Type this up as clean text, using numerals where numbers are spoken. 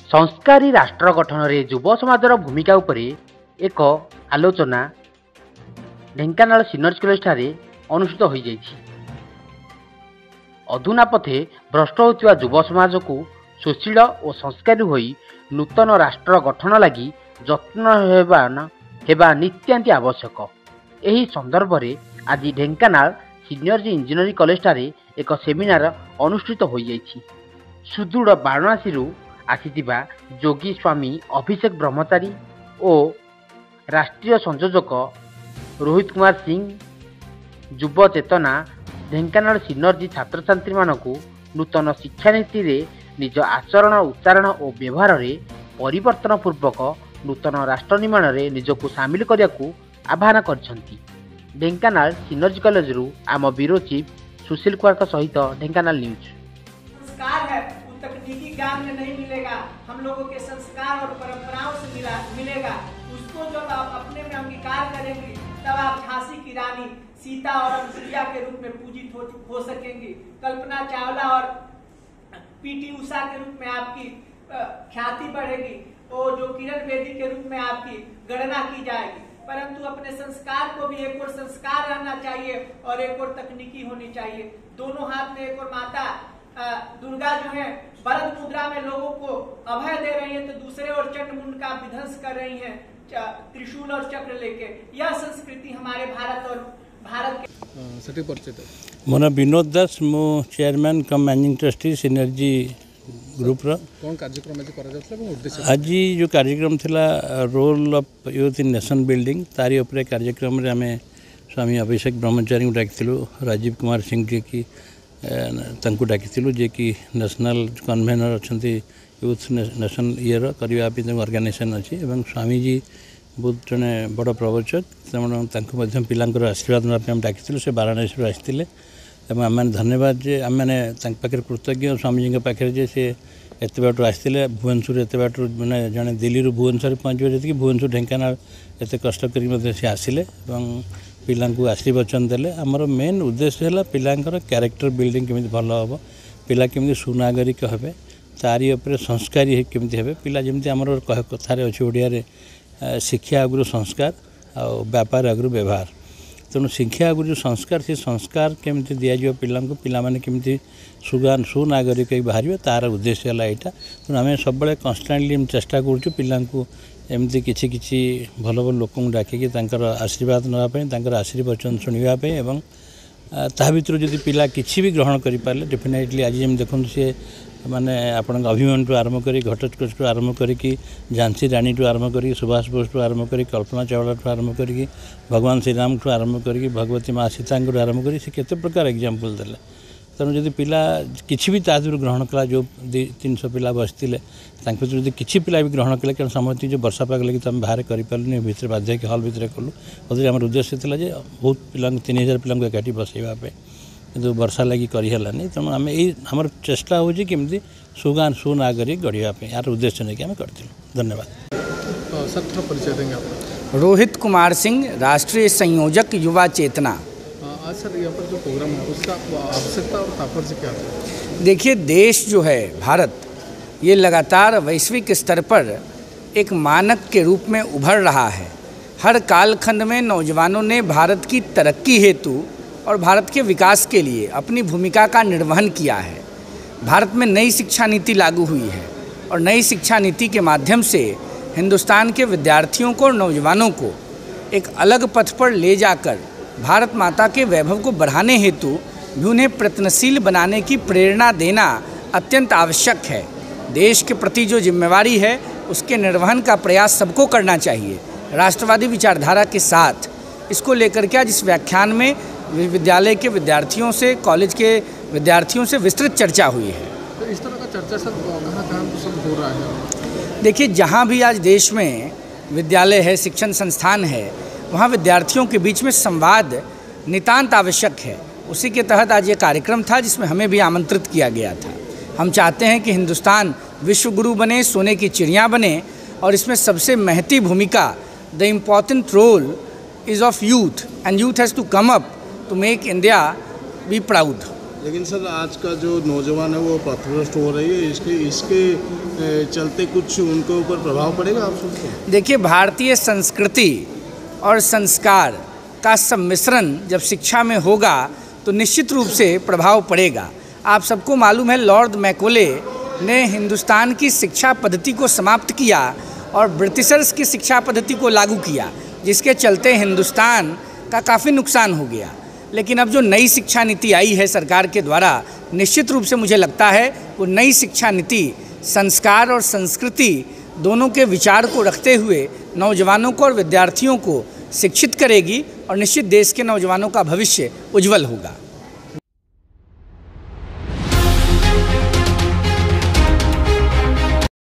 संस्कारी राष्ट्र गठन में युव समाजर भूमिका उपरे एक आलोचना ढेंकानाल सिनियर कॉलेज ठारे अनुष्ठित हो जाइछि। अधुना पथे भ्रष्ट होतिबा युव समाज को सुशील और संस्कारी होई नूतन राष्ट्र गठन लगी जत्न हेबा नित्यांति आवश्यक। एही संदर्भ में आज ढेंकानाल सीनियर इंजीनियरिंग कॉलेज ठारे एक सेमिनार अनुष्ठित हो जाइछि। सुदूर वाराणसी आसीथिबा जोगी स्वामी अभिषेक ब्रह्मचारी और राष्ट्रीय संयोजक रोहित कुमार सिंह युव चेतना ढेंकानाल सिनर्जी छात्र छात्री मानकु नूतन शिक्षा नीति रे निज आचरण उच्चारण और व्यवहार रे परिवर्तन पूर्वक नूतन राष्ट्र निर्माण रे निजकु सामिल करियाकु आह्वान करछंती। ढेंकानाल सिनर्जी कॉलेज रु आम ब्यूरो चीफ सुशील कुमार सहित ढेंकानाल न्यूज। संस्कार है वो तकनीकी ज्ञान में नहीं मिलेगा, हम लोगों के संस्कार और परंपराओं से मिलेगा। उसको जब आप अपने में अंगीकार करेंगे तब आप झांसी की रानी सीता और अनुसुईया के रूप में पूजित हो सकेंगी। कल्पना चावला और पीटी उषा के रूप में आपकी ख्याति बढ़ेगी और जो किरण बेदी के रूप में आपकी गणना की जाएगी। परंतु अपने संस्कार को भी एक और संस्कार रहना चाहिए और एक और तकनीकी होनी चाहिए। दोनों हाथ में एक और माता दुर्गा जो है वरद मुद्रा में लोगों को अभय दे रही है, तो दूसरे ओर चंडमुंड का विध्वंस कर रही है त्रिशूल और चक्र लेके। यह संस्कृति हमारे भारत के मोना विनोद दास मो chairman cum managing trustee Synergy group कौन कार्यक्रम आज जो कार्यक्रम थिला role of youth in nation building तारी उपरे कार्यक्रम रे हमें स्वामी अभिषेक ब्रह्मचारी को डाकिथिलु, राजीव कुमार सिंह जी की तंकु डाकिथिलु जे कि नेशनल कन्वेनर अछंती यूथ नेशन ईयर करबा पे ऑर्गेनाइजेशन अछि एवं स्वामी जी बहुत जने बड़ प्रवचक तेमन तांको मध्यम पिलांकर आशीर्वाद ना पे हम डाकिथिलु। से वाराणसी आसिथिले एवं आम धन्यवाद जे आम मैंने पाखे कृतज्ञ स्वामी जी पाखे जे से एत बाट आसते भुवनेश्वर एत बाट मैंने जड़े दिल्ली भुवनेश्वर पहुँचे जी भुवनेश्वर ढेंकानाल एत कष्ट कर आसिले पिला आशीर्वचन देले। आमर मेन उद्देश्य है पिलांकर कैरेक्टर बिल्डिंग केमी भल हम, पिला केमी सुनागरिक हे तारी उपरे संस्कारी केमी हे। पिला जमी आमर कथार अच्छे ओडिया शिक्षा आगु संस्कार आ व्यापार आगु व्यवहार। तेणु शिक्षा आगु जो संस्कार से संस्कार केमी दिज्व पिला पिला माने केमी सुनागरिक बाहर तार उद्देश्य है यहाँ। तेणु आम सब कन्स्टांटली चेष्टा करूँ पिला एमती किसी किसी भल भल लोक डाकिकी आशीर्वाद नापी आशीर्वचन शुणापी एवं ता भर जदि पिला किसी भी ग्रहण करें डेफिनेटली आज जमी देखो सी माने आपण अभिमन्यु ठू आरंभ कर घटोत्कच ठू आरंभ करी झांसी रानी ठू आरंभ करी सुभाष बोस ठू आरंभ करी कल्पना चावला ठू आरंभ करी भगवान श्रीराम ठू आरंभ करी भगवती माँ सीता आरंभ करी से केते प्रकार एग्जाम्पल देले। तेणु जदि पिला किसी भी तादर ग्रहण कला जो 200-300 पिला बसते जब किसी पिला भी ग्रहण कले कारण समझती जो वर्षा पाग लगी तो आम बाहर करें भितर बाध्य हल भितर कलु बोधे आम उद्देश्य था बहुत पिला 3000 पिला एकाठी बसैवाई कि वर्षा लगी करहलानी। तेणु आम आम चेष्टा होची केमती सुनागरिक गढ़ापी यार उद्देश्य नहीं आम कर। धन्यवाद। परिचय देंगे रोहित कुमार सिंह, राष्ट्रीय संयोजक युवा चेतना। सर यहाँ पर जो प्रोग्राम है उसका आवश्यकता और तात्पर्य क्या है? देखिए, देश जो है भारत ये लगातार वैश्विक स्तर पर एक मानक के रूप में उभर रहा है। हर कालखंड में नौजवानों ने भारत की तरक्की हेतु और भारत के विकास के लिए अपनी भूमिका का निर्वहन किया है। भारत में नई शिक्षा नीति लागू हुई है और नई शिक्षा नीति के माध्यम से हिंदुस्तान के विद्यार्थियों को और नौजवानों को एक अलग पथ पर ले जाकर भारत माता के वैभव को बढ़ाने हेतु भी उन्हें प्रयत्नशील बनाने की प्रेरणा देना अत्यंत आवश्यक है। देश के प्रति जो जिम्मेवारी है उसके निर्वहन का प्रयास सबको करना चाहिए। राष्ट्रवादी विचारधारा के साथ इसको लेकर के आज इस व्याख्यान में विद्यालय के विद्यार्थियों से, कॉलेज के विद्यार्थियों से विस्तृत चर्चा हुई है। तो इस तरह का चर्चा सब कहाँ सब हो रहा है? देखिए, जहाँ भी आज देश में विद्यालय है, शिक्षण संस्थान है, वहाँ विद्यार्थियों के बीच में संवाद नितांत आवश्यक है। उसी के तहत आज ये कार्यक्रम था जिसमें हमें भी आमंत्रित किया गया था। हम चाहते हैं कि हिंदुस्तान विश्व गुरु बने, सोने की चिड़िया बने और इसमें सबसे महती भूमिका the important role is of youth and youth has to come up to make India be proud. लेकिन सर आज का जो नौजवान है वो पथभ्रष्ट हो रही है, इसके चलते कुछ उनके ऊपर प्रभाव पड़ेगा आप सोचते हैं? देखिए, भारतीय संस्कृति और संस्कार का सम्मिश्रण जब शिक्षा में होगा तो निश्चित रूप से प्रभाव पड़ेगा। आप सबको मालूम है, लॉर्ड मैकोले ने हिंदुस्तान की शिक्षा पद्धति को समाप्त किया और ब्रिटिशर्स की शिक्षा पद्धति को लागू किया, जिसके चलते हिंदुस्तान का काफ़ी नुकसान हो गया। लेकिन अब जो नई शिक्षा नीति आई है सरकार के द्वारा, निश्चित रूप से मुझे लगता है वो नई शिक्षा नीति संस्कार और संस्कृति दोनों के विचार को रखते हुए नौजवानों को और विद्यार्थियों को शिक्षित करेगी और निश्चित देश के नौजवानों का भविष्य उज्जवल होगा।